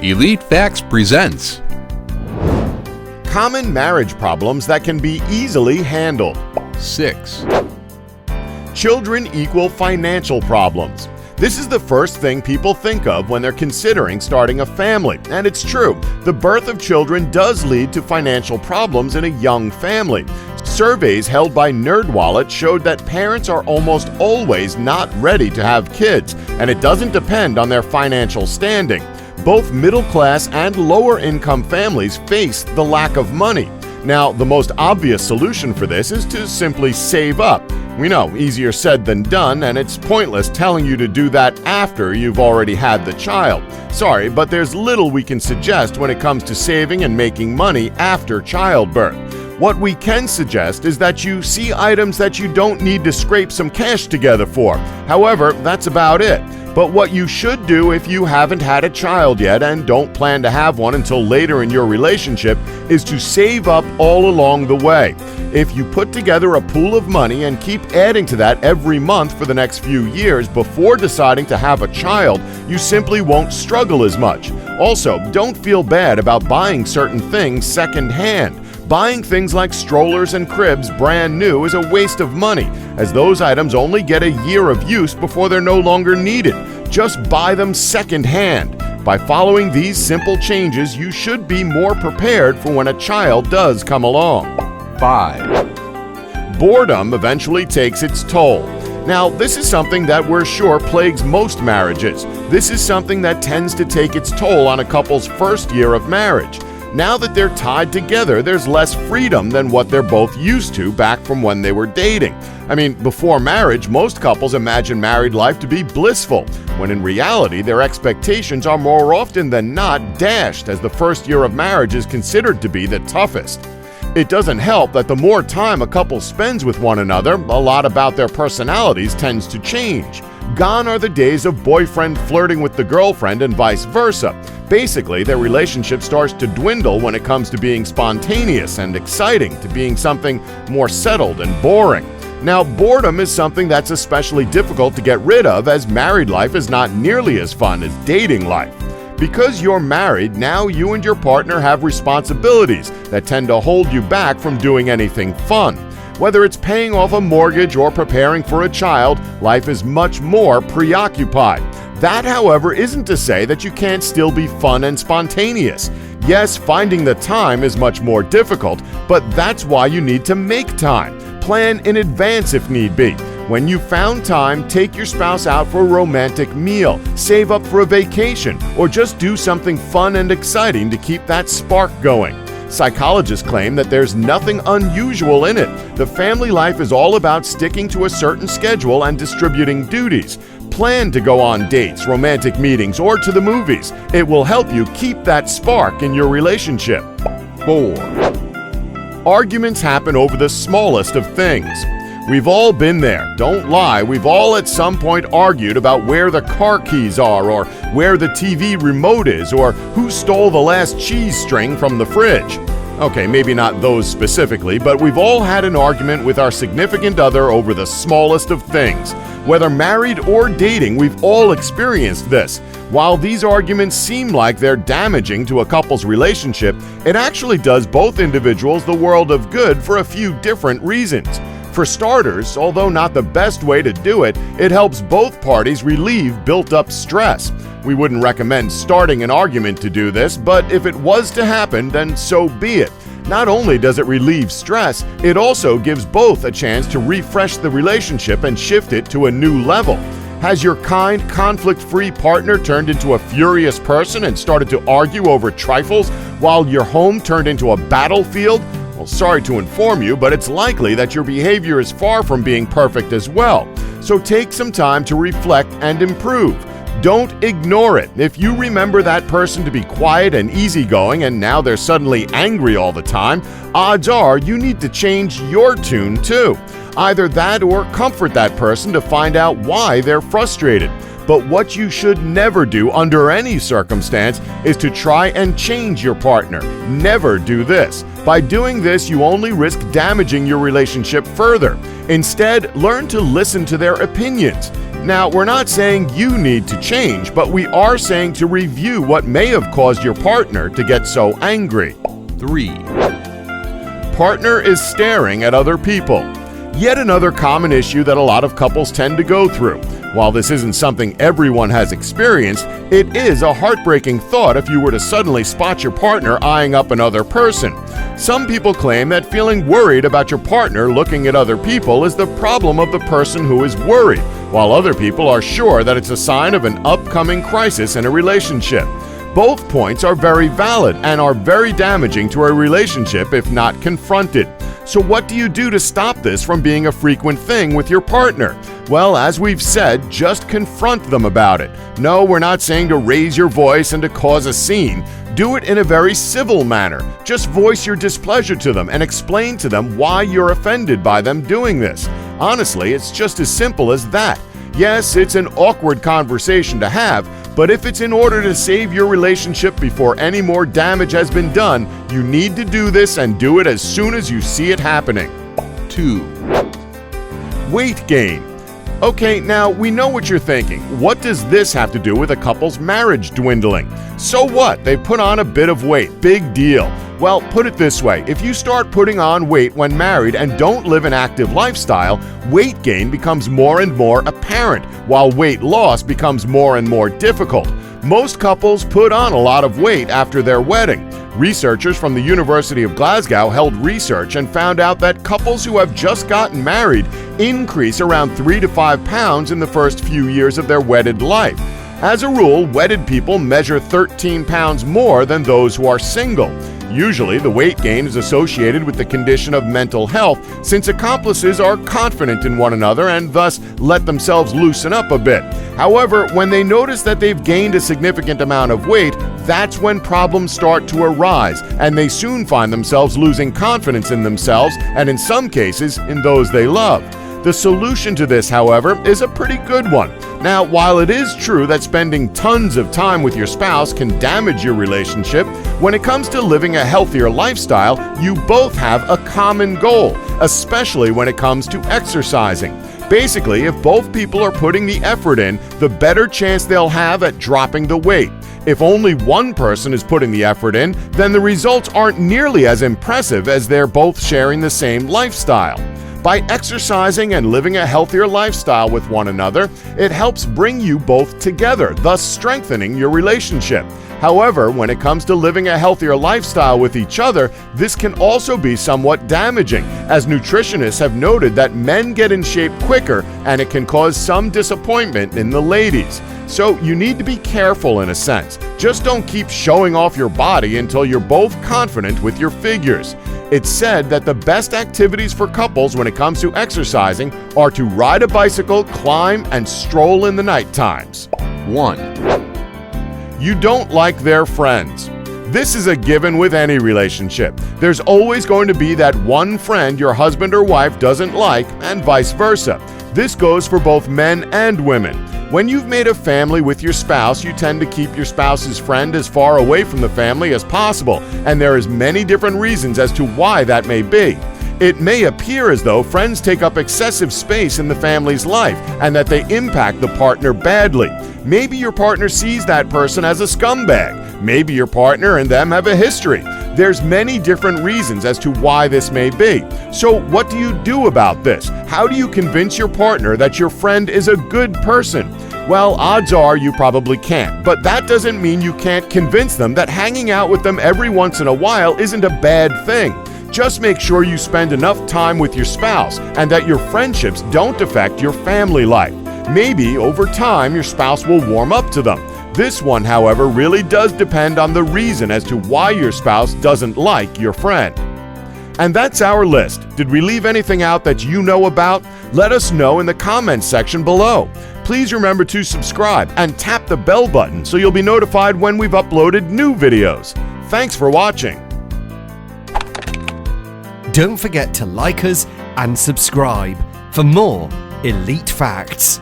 Elite Facts presents Common marriage problems that can be easily handled. 6. Children equal financial problems. This is the first thing people think of when they're considering starting a family, and it's true. The birth of children does lead to financial problems in a young family. Surveys held by NerdWallet showed that parents are almost always not ready to have kids, and it doesn't depend on their financial standing. Both middle-class and lower-income families face the lack of money. Now, the most obvious solution for this is to simply save up. We know, easier said than done, and it's pointless telling you to do that after you've already had the child. Sorry, but there's little we can suggest when it comes to saving and making money after childbirth. What we can suggest is that you see items that you don't need to scrape some cash together for. However, that's about it. But what you should do if you haven't had a child yet and don't plan to have one until later in your relationship is to save up all along the way. If you put together a pool of money and keep adding to that every month for the next few years before deciding to have a child, you simply won't struggle as much. Also, don't feel bad about buying certain things secondhand. Buying things like strollers and cribs brand new is a waste of money, as those items only get a year of use before they're no longer needed. Just buy them secondhand. By following these simple changes, you should be more prepared for when a child does come along. 5. Boredom eventually takes its toll. Now, this is something that we're sure plagues most marriages. This is something that tends to take its toll on a couple's first year of marriage. Now that they're tied together, there's less freedom than what they're both used to back from when they were dating. I mean, before marriage, most couples imagine married life to be blissful, when in reality, their expectations are more often than not dashed, as the first year of marriage is considered to be the toughest. It doesn't help that the more time a couple spends with one another, a lot about their personalities tends to change. Gone are the days of boyfriend flirting with the girlfriend and vice versa. Basically, their relationship starts to dwindle when it comes to being spontaneous and exciting to being something more settled and boring. Now, boredom is something that's especially difficult to get rid of, as married life is not nearly as fun as dating life. Because you're married, now you and your partner have responsibilities that tend to hold you back from doing anything fun. Whether it's paying off a mortgage or preparing for a child, life is much more preoccupied. That, however, isn't to say that you can't still be fun and spontaneous. Yes, finding the time is much more difficult, but that's why you need to make time. Plan in advance if need be. When you've found time, take your spouse out for a romantic meal, save up for a vacation, or just do something fun and exciting to keep that spark going. Psychologists claim that there's nothing unusual in it. The family life is all about sticking to a certain schedule and distributing duties. Plan to go on dates, romantic meetings, or to the movies. It will help you keep that spark in your relationship. 4. Arguments happen over the smallest of things. We've all been there. Don't lie. We've all at some point argued about where the car keys are, or where the TV remote is, or who stole the last cheese string from the fridge. Okay, maybe not those specifically, but we've all had an argument with our significant other over the smallest of things. Whether married or dating, we've all experienced this. While these arguments seem like they're damaging to a couple's relationship, it actually does both individuals the world of good for a few different reasons. For starters, although not the best way to do it, it helps both parties relieve built-up stress. We wouldn't recommend starting an argument to do this, but if it was to happen, then so be it. Not only does it relieve stress, it also gives both a chance to refresh the relationship and shift it to a new level. Has your kind, conflict-free partner turned into a furious person and started to argue over trifles, while your home turned into a battlefield? Well, sorry to inform you, but it's likely that your behavior is far from being perfect as well. So take some time to reflect and improve. Don't ignore it. If you remember that person to be quiet and easygoing and now they're suddenly angry all the time, odds are you need to change your tune too. Either that or comfort that person to find out why they're frustrated. But what you should never do under any circumstance is to try and change your partner. Never do this. By doing this, you only risk damaging your relationship further. Instead, learn to listen to their opinions. Now, we're not saying you need to change, but we are saying to review what may have caused your partner to get so angry. 3, Partner is staring at other people. Yet another common issue that a lot of couples tend to go through. While this isn't something everyone has experienced, it is a heartbreaking thought if you were to suddenly spot your partner eyeing up another person. Some people claim that feeling worried about your partner looking at other people is the problem of the person who is worried, while other people are sure that it's a sign of an upcoming crisis in a relationship. Both points are very valid and are very damaging to a relationship if not confronted. So what do you do to stop this from being a frequent thing with your partner? Well, as we've said, just confront them about it. No, we're not saying to raise your voice and to cause a scene. Do it in a very civil manner. Just voice your displeasure to them and explain to them why you're offended by them doing this. Honestly, it's just as simple as that. Yes, it's an awkward conversation to have, but if it's in order to save your relationship before any more damage has been done, you need to do this and do it as soon as you see it happening. 2, Weight gain. Okay, now we know what you're thinking. What does this have to do with a couple's marriage dwindling? So what? They put on a bit of weight. Big deal. Well, put it this way. If you start putting on weight when married and don't live an active lifestyle, weight gain becomes more and more apparent, while weight loss becomes more and more difficult. Most couples put on a lot of weight after their wedding. Researchers from the University of Glasgow held research and found out that couples who have just gotten married increase around 3 to 5 pounds in the first few years of their wedded life. As a rule, wedded people measure 13 pounds more than those who are single. Usually, the weight gain is associated with the condition of mental health, since accomplices are confident in one another and thus let themselves loosen up a bit. However, when they notice that they've gained a significant amount of weight, that's when problems start to arise, and they soon find themselves losing confidence in themselves and, in some cases, in those they love. The solution to this, however, is a pretty good one. Now, while it is true that spending tons of time with your spouse can damage your relationship, when it comes to living a healthier lifestyle, you both have a common goal, especially when it comes to exercising. Basically, if both people are putting the effort in, the better chance they'll have at dropping the weight. If only one person is putting the effort in, then the results aren't nearly as impressive as they're both sharing the same lifestyle. By exercising and living a healthier lifestyle with one another, it helps bring you both together, thus strengthening your relationship. However, when it comes to living a healthier lifestyle with each other, this can also be somewhat damaging, as nutritionists have noted that men get in shape quicker and it can cause some disappointment in the ladies. So you need to be careful in a sense. Just don't keep showing off your body until you're both confident with your figures. It's said that the best activities for couples when it comes to exercising are to ride a bicycle, climb, and stroll in the night times. 1, You don't like their friends. This is a given with any relationship. There's always going to be that one friend your husband or wife doesn't like, and vice versa. This goes for both men and women. When you've made a family with your spouse, you tend to keep your spouse's friend as far away from the family as possible, and there is many different reasons as to why that may be. It may appear as though friends take up excessive space in the family's life and that they impact the partner badly. Maybe your partner sees that person as a scumbag. Maybe your partner and them have a history. There's many different reasons as to why this may be. So what do you do about this? How do you convince your partner that your friend is a good person? Well, odds are you probably can't, but that doesn't mean you can't convince them that hanging out with them every once in a while isn't a bad thing. Just make sure you spend enough time with your spouse and that your friendships don't affect your family life. Maybe over time your spouse will warm up to them. This one, however, really does depend on the reason as to why your spouse doesn't like your friend. And that's our list. Did we leave anything out that you know about? Let us know in the comments section below. Please remember to subscribe and tap the bell button so you'll be notified when we've uploaded new videos. Thanks for watching. Don't forget to like us and subscribe for more Elite Facts.